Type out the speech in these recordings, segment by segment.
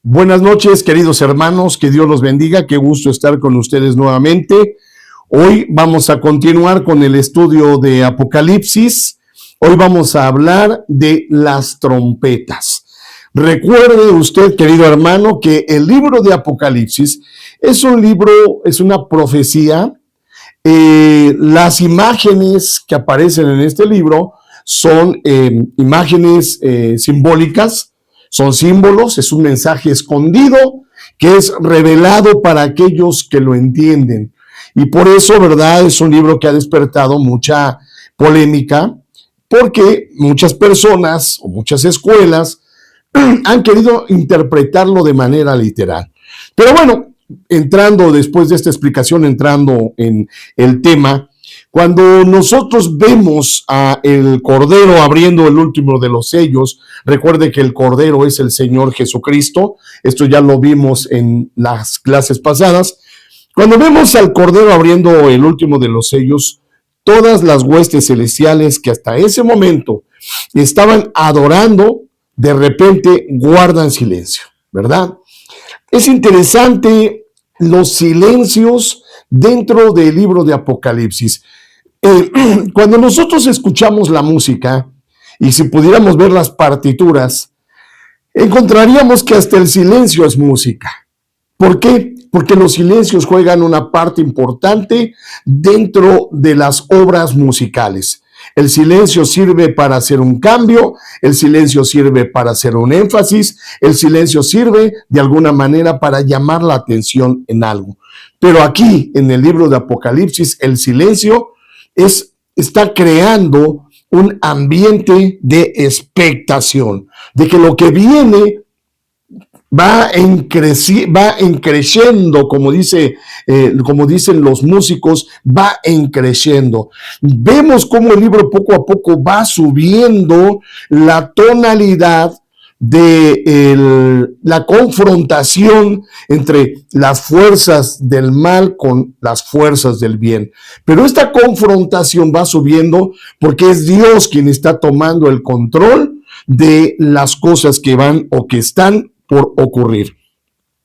Buenas noches, queridos hermanos, que Dios los bendiga, qué gusto estar con ustedes nuevamente. Hoy vamos a continuar con el estudio de Apocalipsis. Hoy vamos a hablar de las trompetas. Recuerde usted, querido hermano, que el libro de Apocalipsis es un libro, es una profecía. Las imágenes que aparecen en este libro son imágenes simbólicas, son símbolos, es un mensaje escondido que es revelado para aquellos que lo entienden. Y por eso, ¿verdad? Es un libro que ha despertado mucha polémica, porque muchas personas o muchas escuelas han querido interpretarlo de manera literal. Pero bueno, entrando después de esta explicación, entrando en el tema, cuando nosotros vemos a el Cordero abriendo el último de los sellos, recuerde que el Cordero es el Señor Jesucristo, esto ya lo vimos en las clases pasadas. Cuando vemos al Cordero abriendo el último de los sellos, todas las huestes celestiales que hasta ese momento estaban adorando, de repente guardan silencio, ¿verdad? Es interesante los silencios dentro del libro de Apocalipsis. Cuando nosotros escuchamos la música, y si pudiéramos ver las partituras, encontraríamos que hasta el silencio es música. ¿Por qué? Porque los silencios juegan una parte importante dentro de las obras musicales. El silencio sirve para hacer un cambio, el silencio sirve para hacer un énfasis, el silencio sirve de alguna manera para llamar la atención en algo. Pero aquí, en el libro de Apocalipsis, el silencio está creando un ambiente de expectación, de que lo que viene va creciendo, como dicen los músicos, va creciendo. Vemos cómo el libro poco a poco va subiendo la tonalidad de la confrontación entre las fuerzas del mal con las fuerzas del bien. Pero esta confrontación va subiendo porque es Dios quien está tomando el control de las cosas que van o que están por ocurrir.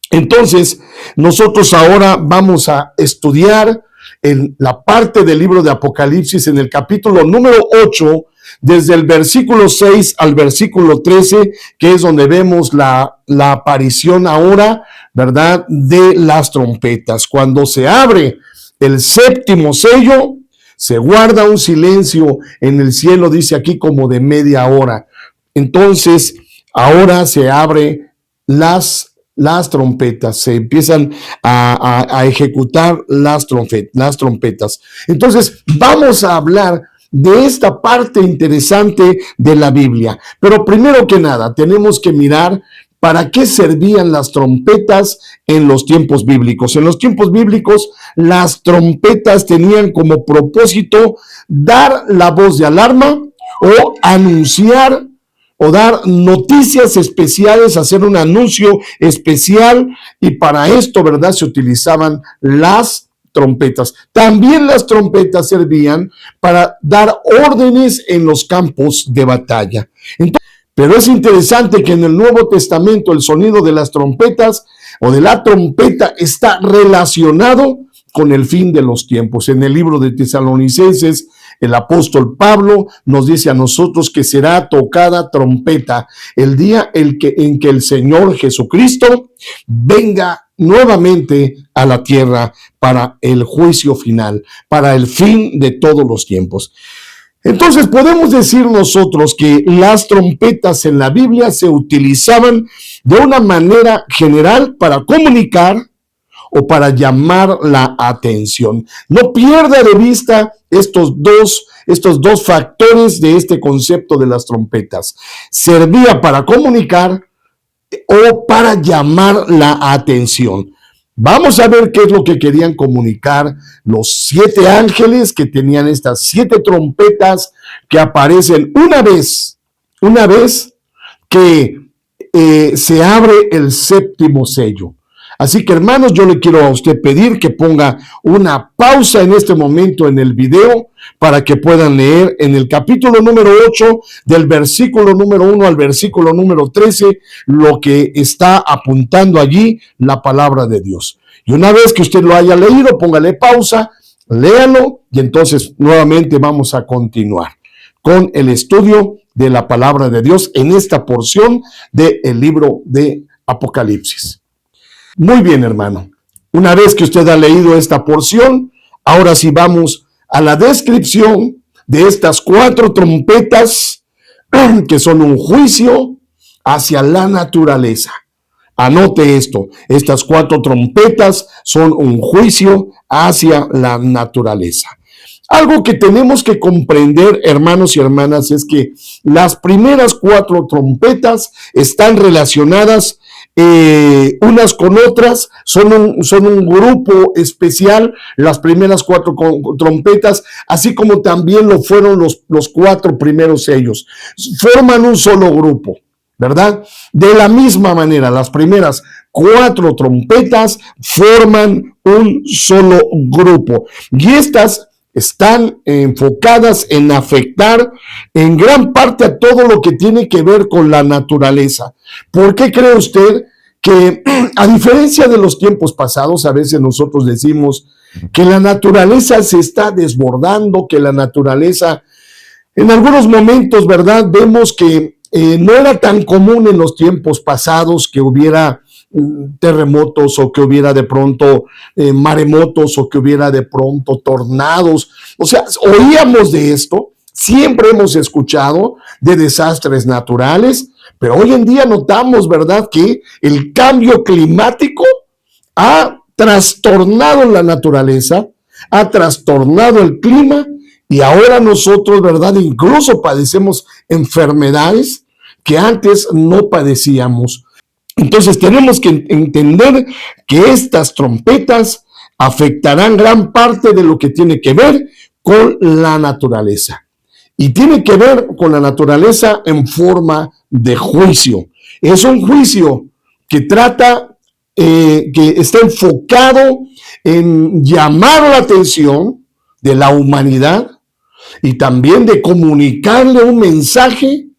Entonces, nosotros ahora vamos a estudiar en la parte del libro de Apocalipsis, en el capítulo número 8, desde el versículo 6 al versículo 13, que es donde vemos la aparición ahora, ¿verdad?, de las trompetas. Cuando se abre el séptimo sello, se guarda un silencio en el cielo, dice aquí, como de media hora. Entonces, ahora se abre las trompetas, se empiezan a ejecutar las trompetas. Entonces, vamos a hablar de esta parte interesante de la Biblia. Pero primero que nada, tenemos que mirar para qué servían las trompetas en los tiempos bíblicos. En los tiempos bíblicos, las trompetas tenían como propósito dar la voz de alarma o anunciar o dar noticias especiales, hacer un anuncio especial, y para esto, ¿verdad?, se utilizaban las trompetas. También las trompetas servían para dar órdenes en los campos de batalla. Entonces, pero es interesante que en el Nuevo Testamento el sonido de las trompetas o de la trompeta está relacionado con el fin de los tiempos. En el libro de Tesalonicenses, el apóstol Pablo nos dice a nosotros que será tocada trompeta el día en que el Señor Jesucristo venga nuevamente a la tierra para el juicio final, para el fin de todos los tiempos. Entonces podemos decir nosotros que las trompetas en la Biblia se utilizaban de una manera general para comunicar o para llamar la atención. No pierda de vista estos dos factores de este concepto de las trompetas. Servía para comunicar o para llamar la atención. Vamos a ver qué es lo que querían comunicar los 7 ángeles que tenían estas 7 trompetas que aparecen una vez que se abre el séptimo sello. Así que, hermanos, yo le quiero a usted pedir que ponga una pausa en este momento en el video para que puedan leer en el capítulo número 8, del versículo número 1 al versículo número 13, lo que está apuntando allí la palabra de Dios. Y una vez que usted lo haya leído, póngale pausa, léalo y entonces nuevamente vamos a continuar con el estudio de la palabra de Dios en esta porción del libro de Apocalipsis. Muy bien, hermano. Una vez que usted ha leído esta porción, ahora sí vamos a la descripción de estas 4 trompetas que son un juicio hacia la naturaleza. Anote esto, estas 4 trompetas son un juicio hacia la naturaleza. Algo que tenemos que comprender, hermanos y hermanas, es que las primeras 4 trompetas están relacionadas unas con otras, son un grupo especial, las primeras 4 trompetas, así como también lo fueron los 4 primeros sellos. Forman un solo grupo, ¿verdad? De la misma manera, las primeras 4 trompetas forman un solo grupo. Y estas están enfocadas en afectar en gran parte a todo lo que tiene que ver con la naturaleza. ¿Por qué cree usted que, a diferencia de los tiempos pasados, a veces nosotros decimos que la naturaleza se está desbordando, que la naturaleza, en algunos momentos, ¿verdad? Vemos que no era tan común en los tiempos pasados que hubiera terremotos o que hubiera de pronto maremotos o que hubiera de pronto tornados. O sea, oíamos de esto, siempre hemos escuchado de desastres naturales, pero hoy en día notamos, ¿verdad?, que el cambio climático ha trastornado la naturaleza, ha trastornado el clima y ahora nosotros, ¿verdad?, incluso padecemos enfermedades que antes no padecíamos. Entonces tenemos que entender que estas trompetas afectarán gran parte de lo que tiene que ver con la naturaleza. Y tiene que ver con la naturaleza en forma de juicio. Es un juicio que trata, que está enfocado en llamar la atención de la humanidad y también de comunicarle un mensaje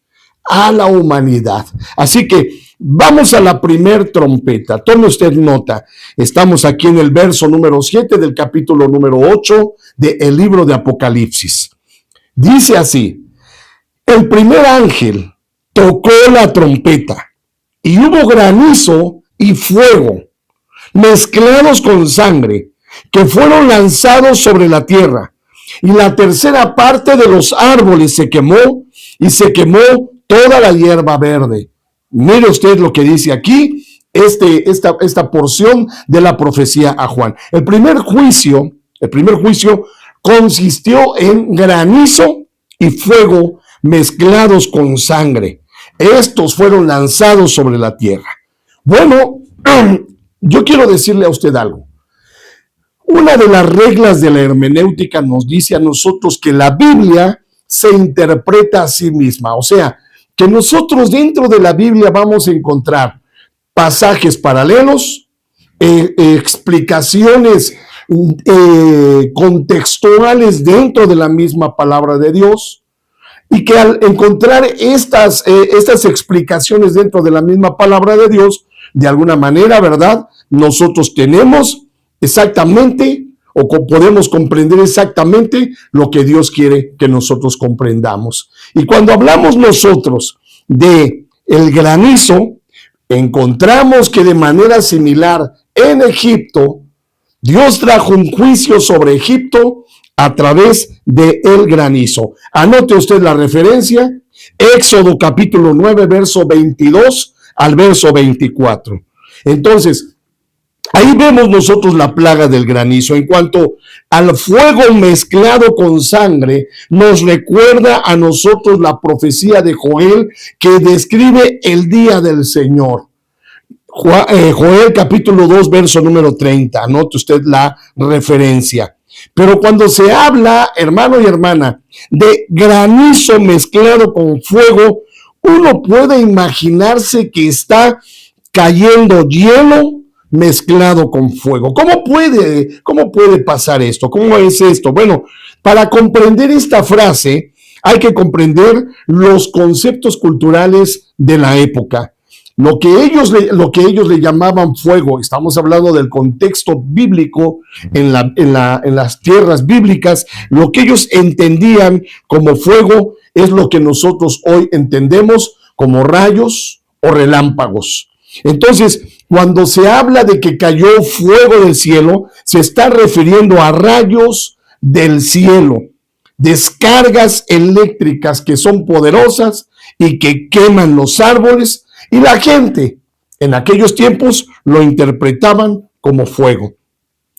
a la humanidad. Así que vamos a la primer trompeta. Tome usted nota. Estamos aquí en el verso número 7 del capítulo número 8 del libro de Apocalipsis. Dice así: el primer ángel tocó la trompeta y hubo granizo y fuego mezclados con sangre que fueron lanzados sobre la tierra, y la tercera parte de los árboles se quemó y se quemó toda la hierba verde. Mire usted lo que dice aquí, esta porción de la profecía a Juan. El primer juicio consistió en granizo y fuego mezclados con sangre. Estos fueron lanzados sobre la tierra. Bueno, yo quiero decirle a usted algo. Una de las reglas de la hermenéutica nos dice a nosotros que la Biblia se interpreta a sí misma. O sea, que nosotros dentro de la Biblia vamos a encontrar pasajes paralelos, explicaciones contextuales dentro de la misma palabra de Dios, y que al encontrar estas explicaciones dentro de la misma palabra de Dios, de alguna manera, ¿verdad?, nosotros tenemos exactamente o podemos comprender exactamente lo que Dios quiere que nosotros comprendamos. Y cuando hablamos nosotros de el granizo, encontramos que de manera similar en Egipto, Dios trajo un juicio sobre Egipto a través del granizo. Anote usted la referencia, Éxodo capítulo 9, verso 22 al verso 24. Entonces, ahí vemos nosotros la plaga del granizo. En cuanto al fuego mezclado con sangre, nos recuerda a nosotros la profecía de Joel que describe el día del Señor. Joel capítulo 2, verso número 30. Anote usted la referencia. Pero cuando se habla, hermano y hermana, de granizo mezclado con fuego, uno puede imaginarse que está cayendo hielo mezclado con fuego. ¿Cómo puede pasar esto? ¿Cómo es esto? Bueno, para comprender esta frase hay que comprender los conceptos culturales de la época. Lo que ellos le llamaban fuego, estamos hablando del contexto bíblico en las tierras bíblicas, lo que ellos entendían como fuego es lo que nosotros hoy entendemos como rayos o relámpagos. Entonces, cuando se habla de que cayó fuego del cielo, se está refiriendo a rayos del cielo, descargas eléctricas que son poderosas y que queman los árboles, y la gente en aquellos tiempos lo interpretaban como fuego.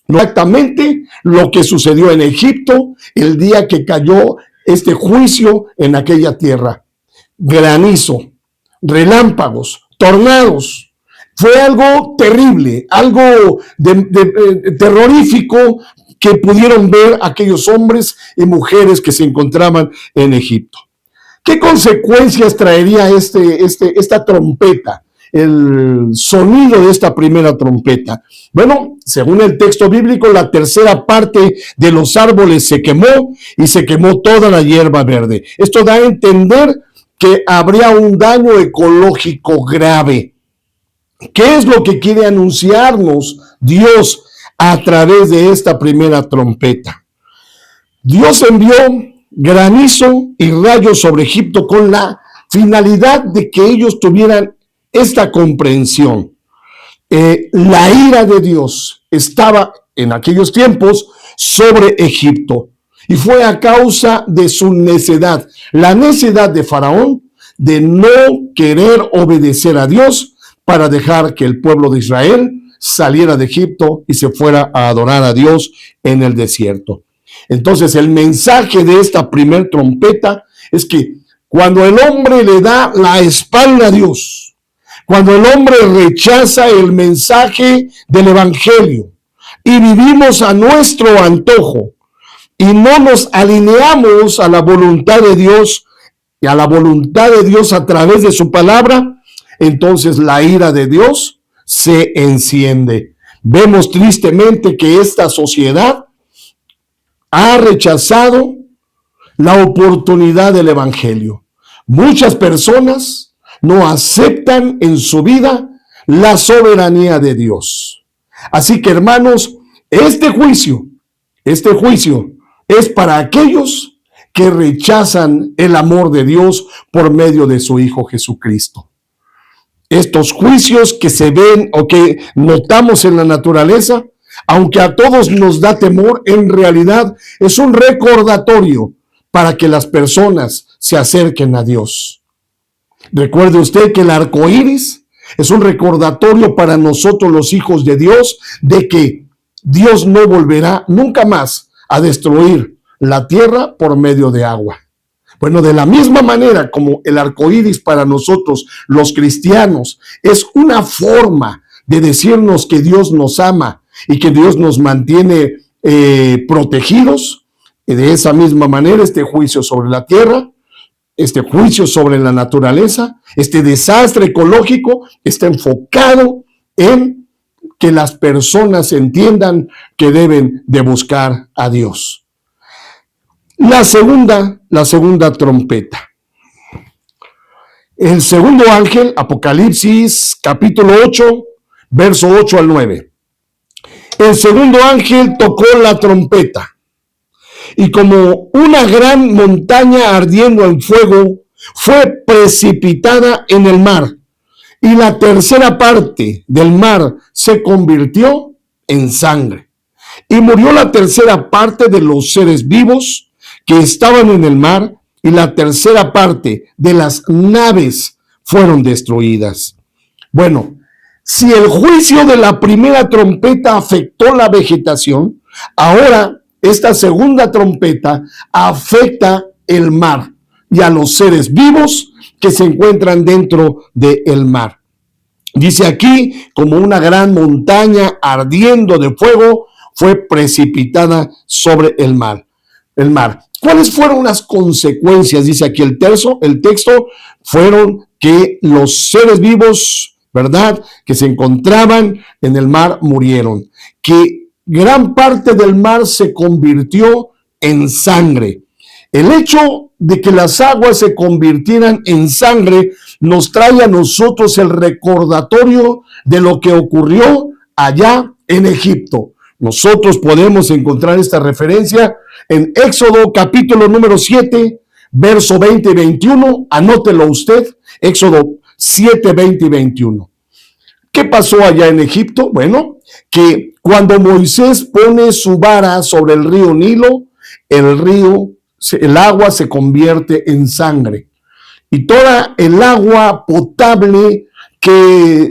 Exactamente lo que sucedió en Egipto el día que cayó este juicio en aquella tierra. Granizo, relámpagos, tornados. Fue algo terrible, algo terrorífico que pudieron ver aquellos hombres y mujeres que se encontraban en Egipto. ¿Qué consecuencias traería esta trompeta? El sonido de esta primera trompeta. Bueno, según el texto bíblico, la tercera parte de los árboles se quemó y se quemó toda la hierba verde. Esto da a entender que habría un daño ecológico grave. ¿Qué es lo que quiere anunciarnos Dios a través de esta primera trompeta? Dios envió granizo y rayos sobre Egipto con la finalidad de que ellos tuvieran esta comprensión. La ira de Dios estaba en aquellos tiempos sobre Egipto y fue a causa de su necedad, la necedad de Faraón de no querer obedecer a Dios para dejar que el pueblo de Israel saliera de Egipto y se fuera a adorar a Dios en el desierto. Entonces, el mensaje de esta primer trompeta es que cuando el hombre le da la espalda a Dios, cuando el hombre rechaza el mensaje del evangelio y vivimos a nuestro antojo y no nos alineamos a la voluntad de Dios y a la voluntad de Dios a través de su palabra, entonces la ira de Dios se enciende. Vemos tristemente que esta sociedad ha rechazado la oportunidad del evangelio. Muchas personas no aceptan en su vida la soberanía de Dios. Así que, hermanos, este juicio es para aquellos que rechazan el amor de Dios por medio de su Hijo Jesucristo. Estos juicios que se ven o que notamos en la naturaleza, aunque a todos nos da temor, en realidad es un recordatorio para que las personas se acerquen a Dios. Recuerde usted que el arco iris es un recordatorio para nosotros los hijos de Dios de que Dios no volverá nunca más a destruir la tierra por medio de agua. Bueno, de la misma manera como el arco iris para nosotros los cristianos es una forma de decirnos que Dios nos ama y que Dios nos mantiene protegidos, de esa misma manera este juicio sobre la tierra, este juicio sobre la naturaleza, este desastre ecológico está enfocado en que las personas entiendan que deben de buscar a Dios. La segunda trompeta. El segundo ángel, Apocalipsis capítulo 8, verso 8 al 9. El segundo ángel tocó la trompeta y como una gran montaña ardiendo en fuego fue precipitada en el mar y la tercera parte del mar se convirtió en sangre y murió la tercera parte de los seres vivos que estaban en el mar y la tercera parte de las naves fueron destruidas. Bueno, si el juicio de la primera trompeta afectó la vegetación, ahora esta segunda trompeta afecta el mar y a los seres vivos que se encuentran dentro del mar. Dice aquí, como una gran montaña ardiendo de fuego fue precipitada sobre el mar. ¿Cuáles fueron las consecuencias? Dice aquí el texto, fueron que los seres vivos ¿verdad?, que se encontraban en el mar murieron, que gran parte del mar se convirtió en sangre. El hecho de que las aguas se convirtieran en sangre nos trae a nosotros el recordatorio de lo que ocurrió allá en Egipto. Nosotros podemos encontrar esta referencia en Éxodo capítulo número 7, verso 20 y 21. Anótelo usted, Éxodo 7, 20 y 21. ¿Qué pasó allá en Egipto? Bueno, que cuando Moisés pone su vara sobre el río Nilo, el agua se convierte en sangre. Y toda el agua potable que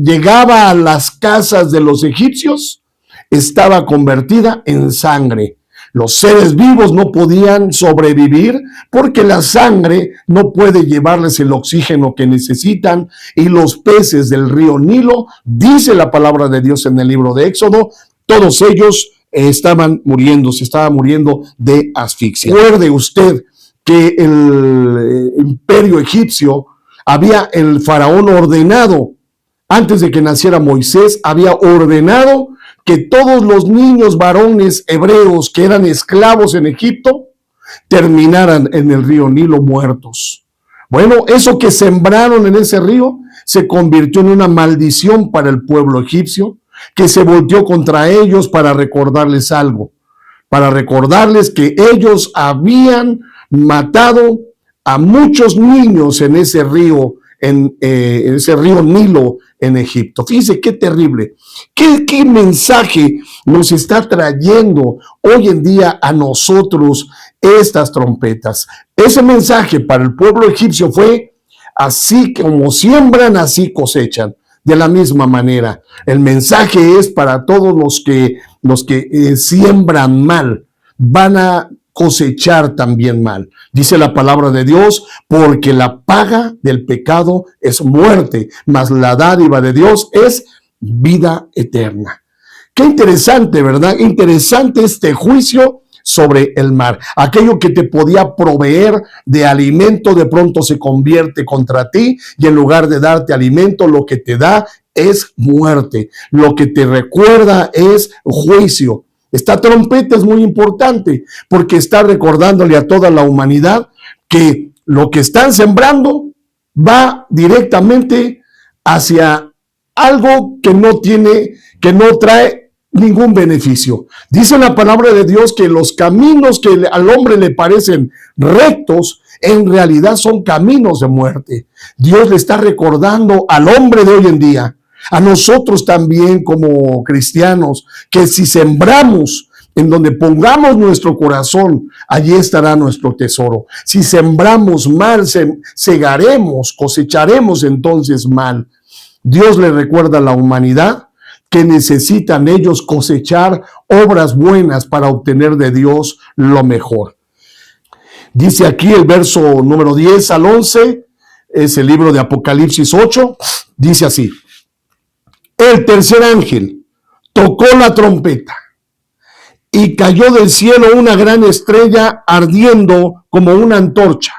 llegaba a las casas de los egipcios estaba convertida en sangre. Los seres vivos no podían sobrevivir porque la sangre no puede llevarles el oxígeno que necesitan, y los peces del río Nilo, dice la palabra de Dios en el libro de Éxodo, todos ellos estaban muriendo, se estaban muriendo de asfixia. Recuerde usted que el imperio egipcio el faraón ordenado, antes de que naciera Moisés, había ordenado que todos los niños varones hebreos que eran esclavos en Egipto terminaran en el río Nilo muertos. Bueno, eso que sembraron en ese río se convirtió en una maldición para el pueblo egipcio, que se volteó contra ellos para recordarles algo, para recordarles que ellos habían matado a muchos niños en ese río, en ese río Nilo en Egipto. Fíjense qué terrible, qué mensaje nos está trayendo hoy en día a nosotros estas trompetas. Ese mensaje para el pueblo egipcio fue: así como siembran, así cosechan. De la misma manera, el mensaje es para todos los que siembran mal, van a cosechar también mal. Dice la palabra de Dios: porque la paga del pecado es muerte, mas la dádiva de Dios es vida eterna. Qué interesante, ¿verdad? Interesante este juicio sobre el mar. Aquello que te podía proveer de alimento de pronto se convierte contra ti, y en lugar de darte alimento, lo que te da es muerte. Lo que te recuerda es juicio. Esta trompeta es muy importante porque está recordándole a toda la humanidad que lo que están sembrando va directamente hacia algo que no trae ningún beneficio. Dice la palabra de Dios que los caminos que al hombre le parecen rectos, en realidad son caminos de muerte. Dios le está recordando al hombre de hoy en día, a nosotros también como cristianos, que si sembramos en donde pongamos nuestro corazón, allí estará nuestro tesoro. Si sembramos mal, segaremos, cosecharemos entonces mal. Dios le recuerda a la humanidad que necesitan ellos cosechar obras buenas para obtener de Dios lo mejor. Dice aquí el verso número 10 al 11, es el libro de Apocalipsis 8, dice así: el tercer ángel tocó la trompeta y cayó del cielo una gran estrella ardiendo como una antorcha,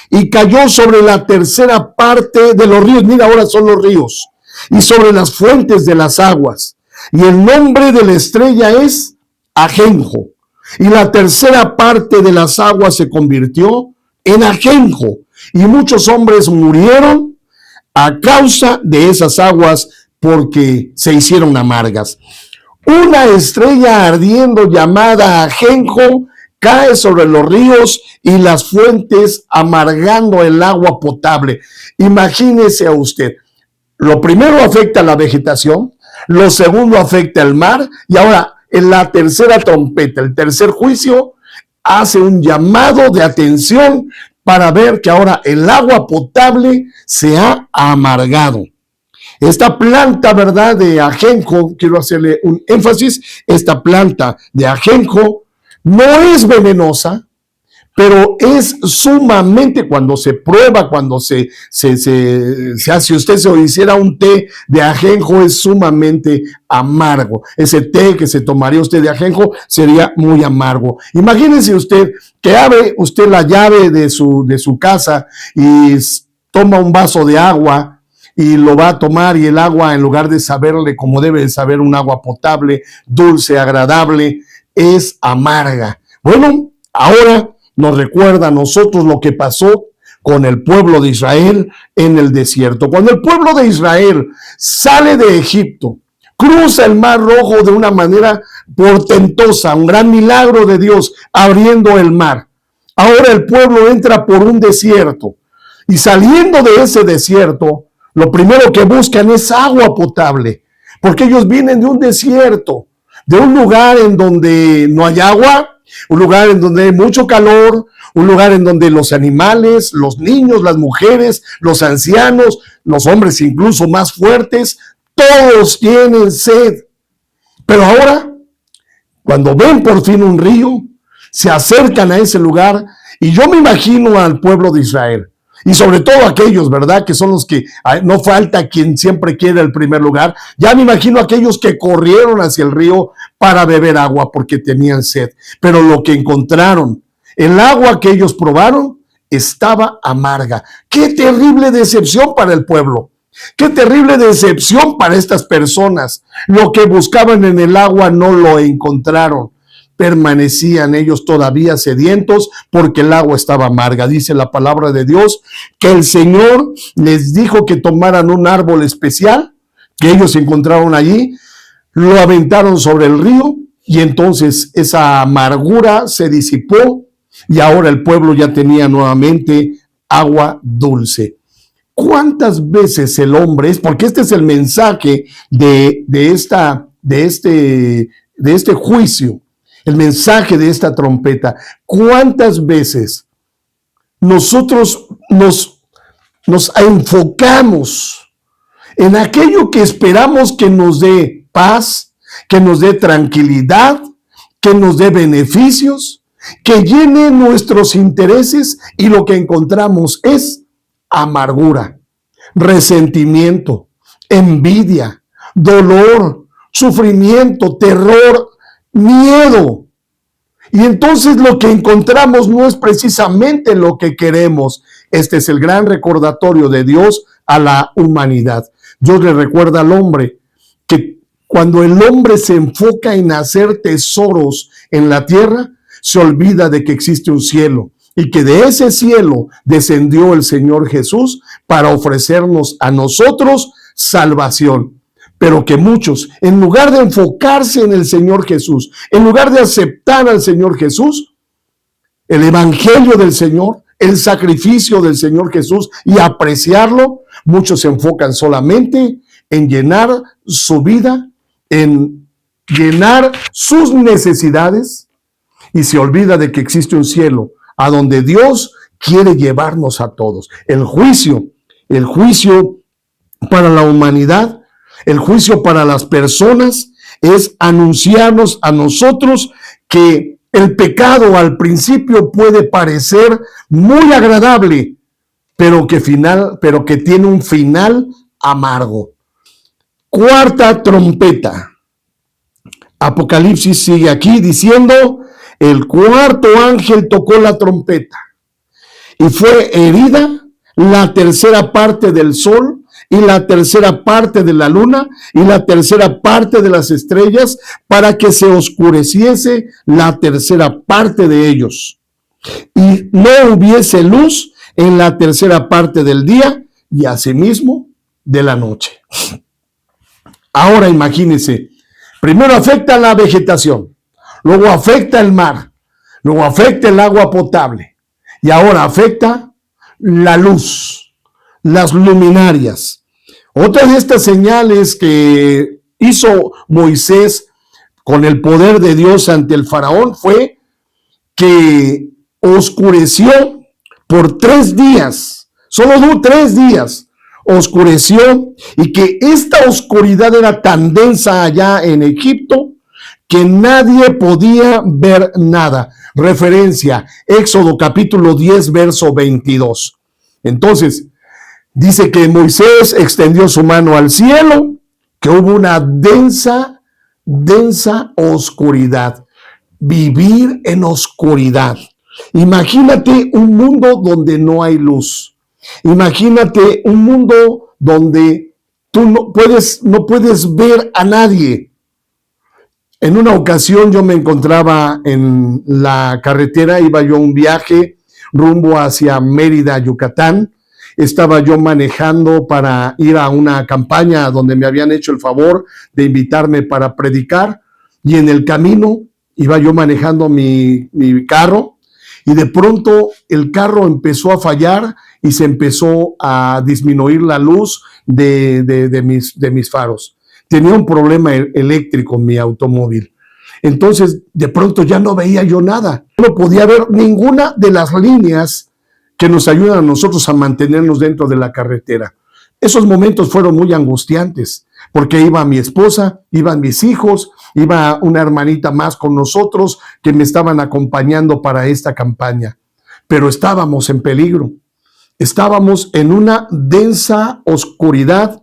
y cayó sobre la tercera parte de los ríos. Mira, ahora son los ríos, y sobre las fuentes de las aguas. Y el nombre de la estrella es Ajenjo. Y la tercera parte de las aguas se convirtió en ajenjo, y muchos hombres murieron a causa de esas aguas, porque se hicieron amargas. Una estrella ardiendo llamada ajenjo cae sobre los ríos y las fuentes, amargando el agua potable. Imagínese a usted. Lo primero afecta a la vegetación, lo segundo afecta al mar, y ahora en la tercera trompeta, el tercer juicio, hace un llamado de atención para ver que ahora el agua potable se ha amargado. Esta planta, ¿verdad?, de ajenjo, quiero hacerle un énfasis, esta planta de ajenjo no es venenosa, pero es sumamente, cuando se prueba, cuando se hace, usted se hiciera un té de ajenjo, es sumamente amargo. Ese té que se tomaría usted de ajenjo sería muy amargo. Imagínense usted que abre usted la llave de su casa y toma un vaso de agua, y lo va a tomar y el agua, en lugar de saberle como debe de saber un agua potable, dulce, agradable, es amarga. Bueno, ahora nos recuerda a nosotros lo que pasó con el pueblo de Israel en el desierto. Cuando el pueblo de Israel sale de Egipto, cruza el Mar Rojo de una manera portentosa, un gran milagro de Dios abriendo el mar. Ahora el pueblo entra por un desierto y saliendo de ese desierto, lo primero que buscan es agua potable, porque ellos vienen de un desierto, de un lugar en donde no hay agua, un lugar en donde hay mucho calor, un lugar en donde los animales, los niños, las mujeres, los ancianos, los hombres incluso más fuertes, todos tienen sed. Pero ahora, cuando ven por fin un río, se acercan a ese lugar y yo me imagino al pueblo de Israel. Y sobre todo aquellos, ¿verdad? Que son los que, no falta quien siempre quiere el primer lugar. Ya me imagino aquellos que corrieron hacia el río para beber agua porque tenían sed. Pero lo que encontraron, el agua que ellos probaron, estaba amarga. ¡Qué terrible decepción para el pueblo! ¡Qué terrible decepción para estas personas! Lo que buscaban en el agua no lo encontraron. Permanecían ellos todavía sedientos porque el agua estaba amarga. Dice la palabra de Dios que el Señor les dijo que tomaran un árbol especial que ellos encontraron allí, lo aventaron sobre el río y entonces esa amargura se disipó y ahora el pueblo ya tenía nuevamente agua dulce. ¿Cuántas veces el hombre es? Porque este es el mensaje de este juicio. El mensaje de esta trompeta. ¿Cuántas veces nosotros nos enfocamos en aquello que esperamos que nos dé paz, que nos dé tranquilidad, que nos dé beneficios, que llene nuestros intereses y lo que encontramos es amargura, resentimiento, envidia, dolor, sufrimiento, terror, miedo? Y entonces lo que encontramos no es precisamente lo que queremos. Este es el gran recordatorio de Dios a la humanidad. Dios le recuerda al hombre que cuando el hombre se enfoca en hacer tesoros en la tierra, se olvida de que existe un cielo y que de ese cielo descendió el Señor Jesús para ofrecernos a nosotros salvación. Pero que muchos, en lugar de enfocarse en el Señor Jesús, en lugar de aceptar al Señor Jesús, el evangelio del Señor, el sacrificio del Señor Jesús y apreciarlo, muchos se enfocan solamente en llenar su vida, en llenar sus necesidades y se olvida de que existe un cielo a donde Dios quiere llevarnos a todos. El juicio para la humanidad, el juicio para las personas es anunciarnos a nosotros que el pecado al principio puede parecer muy agradable, pero que tiene un final amargo. Cuarta trompeta. Apocalipsis sigue aquí diciendo: el cuarto ángel tocó la trompeta y fue herida la tercera parte del sol y la tercera parte de la luna y la tercera parte de las estrellas, para que se oscureciese la tercera parte de ellos y no hubiese luz en la tercera parte del día y asimismo de la noche. Ahora imagínense, primero afecta la vegetación, luego afecta el mar, luego afecta el agua potable y ahora afecta la luz, las luminarias. Otra de estas señales que hizo Moisés con el poder de Dios ante el faraón fue que oscureció por 3 días, solo 3 días oscureció, y que esta oscuridad era tan densa allá en Egipto que nadie podía ver nada. Referencia, Éxodo capítulo 10, verso 22. Entonces, dice que Moisés extendió su mano al cielo, que hubo una densa oscuridad. Vivir en oscuridad. Imagínate un mundo donde no hay luz. Imagínate un mundo donde tú no puedes ver a nadie. En una ocasión yo me encontraba en la carretera, iba yo a un viaje rumbo hacia Mérida, Yucatán. Estaba yo manejando para ir a una campaña donde me habían hecho el favor de invitarme para predicar, y en el camino iba yo manejando mi carro, y de pronto el carro empezó a fallar y se empezó a disminuir la luz de mis faros. Tenía un problema eléctrico en mi automóvil. Entonces, de pronto ya no veía yo nada. No podía ver ninguna de las líneas que nos ayudan a nosotros a mantenernos dentro de la carretera. Esos momentos fueron muy angustiantes, porque iba mi esposa, iban mis hijos, iba una hermanita más con nosotros que me estaban acompañando para esta campaña. Pero estábamos en peligro. Estábamos en una densa oscuridad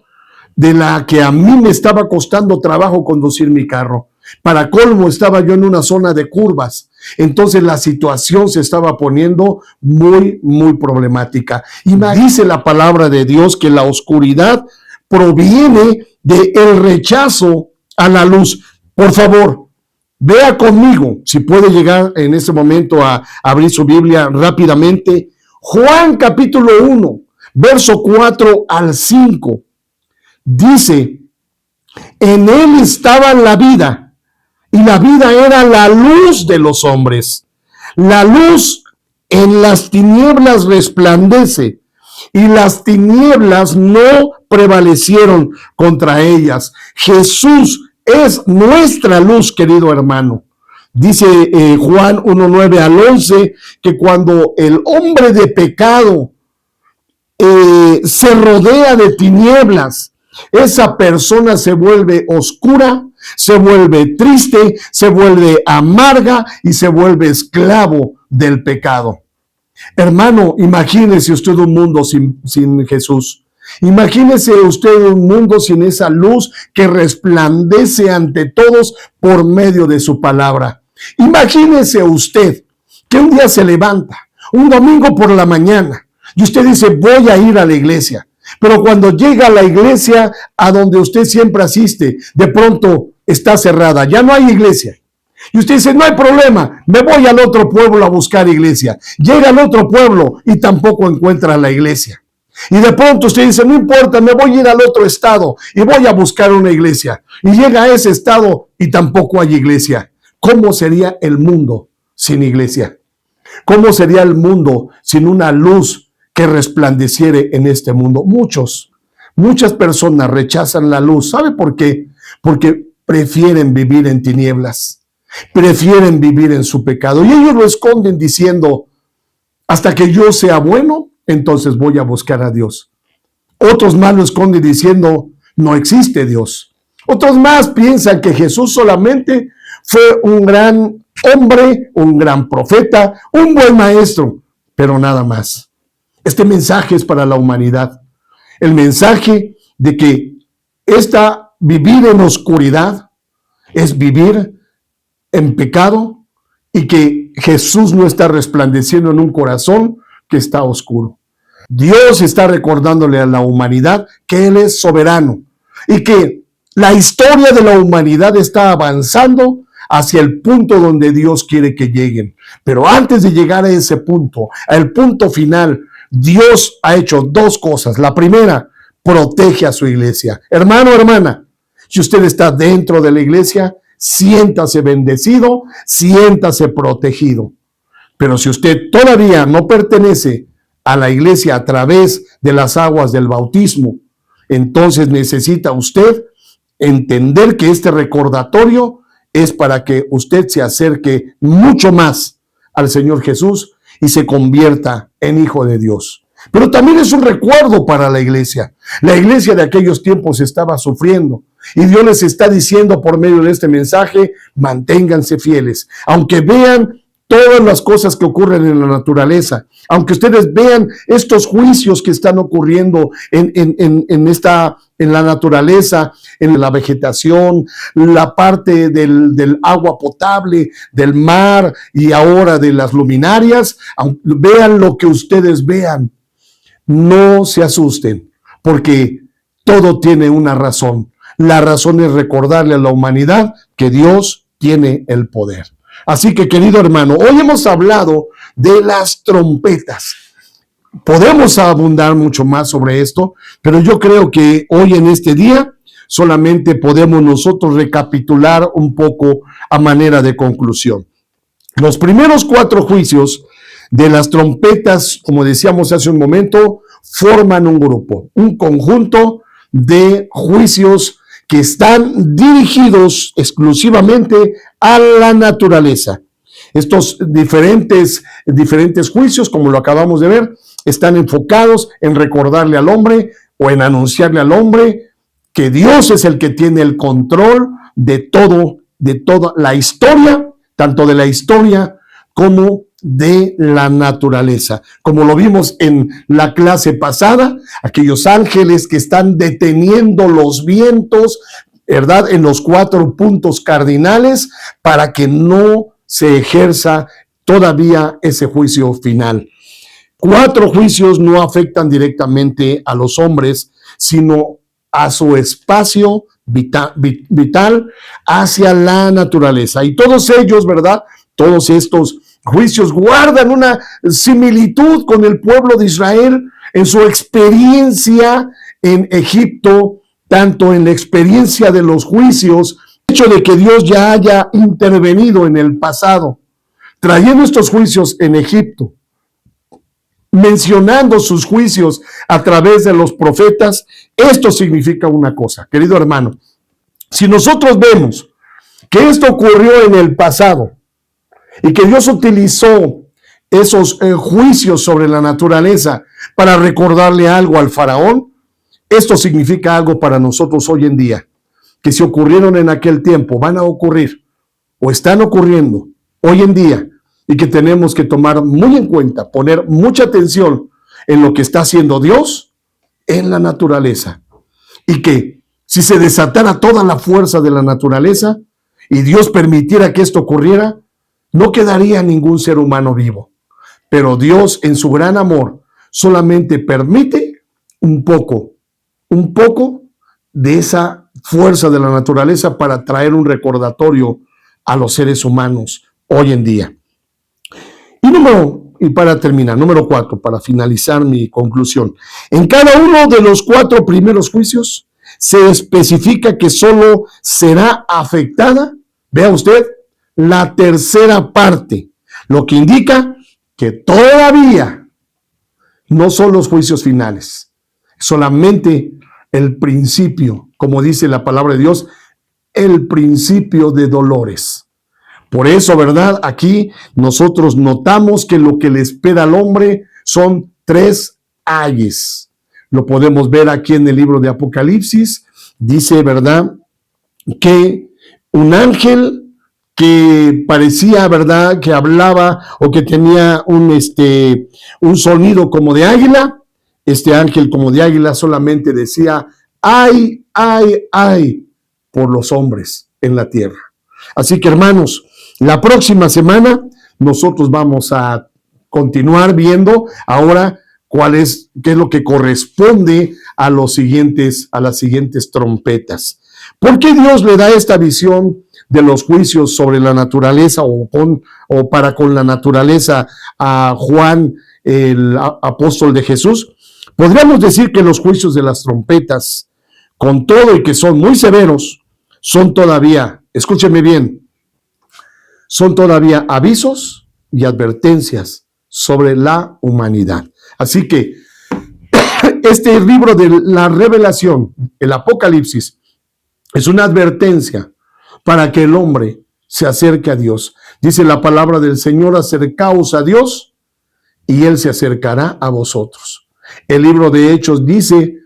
de la que a mí me estaba costando trabajo conducir mi carro. Para colmo, estaba yo en una zona de curvas. Entonces la situación se estaba poniendo muy, muy problemática. Y me dice la palabra de Dios que la oscuridad proviene del rechazo a la luz. Por favor, vea conmigo, si puede llegar en este momento a abrir su Biblia rápidamente. Juan capítulo 1, verso 4 al 5. Dice: en él estaba la vida, y la vida era la luz de los hombres. La luz en las tinieblas resplandece, y las tinieblas no prevalecieron contra ellas. Jesús es nuestra luz, querido hermano. Dice Juan 1:9 al 11, que cuando el hombre de pecado se rodea de tinieblas, esa persona se vuelve oscura, se vuelve triste, se vuelve amarga y se vuelve esclavo del pecado. Hermano, imagínese usted un mundo sin Jesús. Imagínese usted un mundo sin esa luz que resplandece ante todos por medio de su palabra. Imagínese usted que un día se levanta, un domingo por la mañana, y usted dice: voy a ir a la iglesia. Pero cuando llega a la iglesia a donde usted siempre asiste, de pronto está cerrada, ya no hay iglesia. Y usted dice: no hay problema, me voy al otro pueblo a buscar iglesia. Llega al otro pueblo y tampoco encuentra la iglesia. Y de pronto usted dice: no importa, me voy a ir al otro estado y voy a buscar una iglesia. Y llega a ese estado y tampoco hay iglesia. ¿Cómo sería el mundo sin iglesia? ¿Cómo sería el mundo sin una luz que resplandeciere en este mundo? Muchas personas rechazan la luz. ¿Sabe por qué? Porque prefieren vivir en tinieblas, prefieren vivir en su pecado, y ellos lo esconden diciendo: hasta que yo sea bueno, entonces voy a buscar a Dios. Otros más lo esconden diciendo: no existe Dios. Otros más piensan que Jesús solamente fue un gran hombre, un gran profeta, un buen maestro, pero nada más. Este mensaje es para la humanidad. El mensaje de que vivir en oscuridad es vivir en pecado, y que Jesús no está resplandeciendo en un corazón que está oscuro. Dios está recordándole a la humanidad que Él es soberano y que la historia de la humanidad está avanzando hacia el punto donde Dios quiere que lleguen. Pero antes de llegar a ese punto, al punto final, Dios ha hecho dos cosas. La primera, protege a su iglesia. Hermano, hermana, si usted está dentro de la iglesia, siéntase bendecido, siéntase protegido. Pero si usted todavía no pertenece a la iglesia a través de las aguas del bautismo, entonces necesita usted entender que este recordatorio es para que usted se acerque mucho más al Señor Jesús y se convierta en hijo de Dios. Pero también es un recuerdo para la iglesia. La iglesia de aquellos tiempos estaba sufriendo, y Dios les está diciendo por medio de este mensaje: manténganse fieles, aunque vean todas las cosas que ocurren en la naturaleza, aunque ustedes vean estos juicios que están ocurriendo en la naturaleza, en la vegetación, la parte del agua potable, del mar y ahora de las luminarias. Vean lo que ustedes vean. No se asusten, porque todo tiene una razón. La razón es recordarle a la humanidad que Dios tiene el poder. Así que, querido hermano, hoy hemos hablado de las trompetas. Podemos abundar mucho más sobre esto, pero yo creo que hoy en este día solamente podemos nosotros recapitular un poco a manera de conclusión. Los primeros 4 juicios de las trompetas, como decíamos hace un momento, forman un grupo, un conjunto de juicios que están dirigidos exclusivamente a la naturaleza. Estos diferentes juicios, como lo acabamos de ver, están enfocados en recordarle al hombre o en anunciarle al hombre que Dios es el que tiene el control de toda la historia, tanto de la historia como de la naturaleza. Como lo vimos en la clase pasada, aquellos ángeles que están deteniendo los vientos, ¿verdad?, en los 4 puntos cardinales para que no se ejerza todavía ese juicio final. 4 juicios no afectan directamente a los hombres, sino a su espacio vital hacia la naturaleza. Y todos ellos, ¿verdad?, todos estos juicios guardan una similitud con el pueblo de Israel en su experiencia en Egipto, tanto en la experiencia de los juicios, el hecho de que Dios ya haya intervenido en el pasado, trayendo estos juicios en Egipto, mencionando sus juicios a través de los profetas. Esto significa una cosa, querido hermano. Si nosotros vemos que esto ocurrió en el pasado y que Dios utilizó esos juicios sobre la naturaleza para recordarle algo al faraón, esto significa algo para nosotros hoy en día, que si ocurrieron en aquel tiempo, van a ocurrir o están ocurriendo hoy en día, y que tenemos que tomar muy en cuenta, poner mucha atención en lo que está haciendo Dios en la naturaleza. Y que si se desatara toda la fuerza de la naturaleza y Dios permitiera que esto ocurriera, no quedaría ningún ser humano vivo. Pero Dios, en su gran amor, solamente permite un poco de esa fuerza de la naturaleza para traer un recordatorio a los seres humanos hoy en día. Y para terminar, número 4, para finalizar mi conclusión. En cada uno de los 4 primeros juicios se especifica que solo será afectada, vea usted, la tercera parte, lo que indica que todavía no son los juicios finales, solamente el principio, como dice la palabra de Dios, el principio de dolores. Por eso, ¿verdad? Aquí nosotros notamos que lo que le espera al hombre son 3 ayes. Lo podemos ver aquí en el libro de Apocalipsis. Dice, ¿verdad?, que un ángel que parecía, ¿verdad?, que hablaba o que tenía un sonido como de águila. Este ángel como de águila solamente decía, ay, ay, ay, por los hombres en la tierra. Así que, hermanos, la próxima semana nosotros vamos a continuar viendo ahora qué es lo que corresponde a las siguientes trompetas. ¿Por qué Dios le da esta visión de los juicios sobre la naturaleza o para con la naturaleza a Juan, el apóstol de Jesús? Podríamos decir que los juicios de las trompetas, con todo y que son muy severos, son todavía, escúcheme bien, son todavía avisos y advertencias sobre la humanidad. Así que este libro de la Revelación, el Apocalipsis, es una advertencia para que el hombre se acerque a Dios. Dice la palabra del Señor, acercaos a Dios y Él se acercará a vosotros. El libro de Hechos dice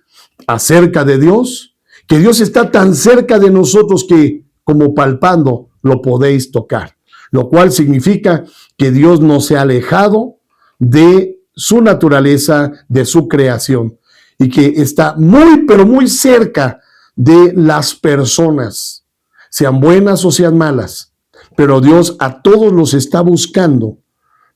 acerca de Dios, que Dios está tan cerca de nosotros que como palpando lo podéis tocar. Lo cual significa que Dios no se ha alejado de su naturaleza, de su creación, y que está muy, pero muy cerca de las personas, sean buenas o sean malas, pero Dios a todos los está buscando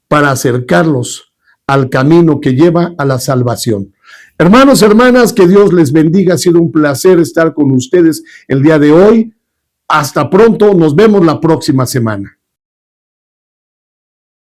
para acercarlos al camino que lleva a la salvación. Hermanos, hermanas, que Dios les bendiga. Ha sido un placer estar con ustedes el día de hoy. Hasta pronto, nos vemos la próxima semana.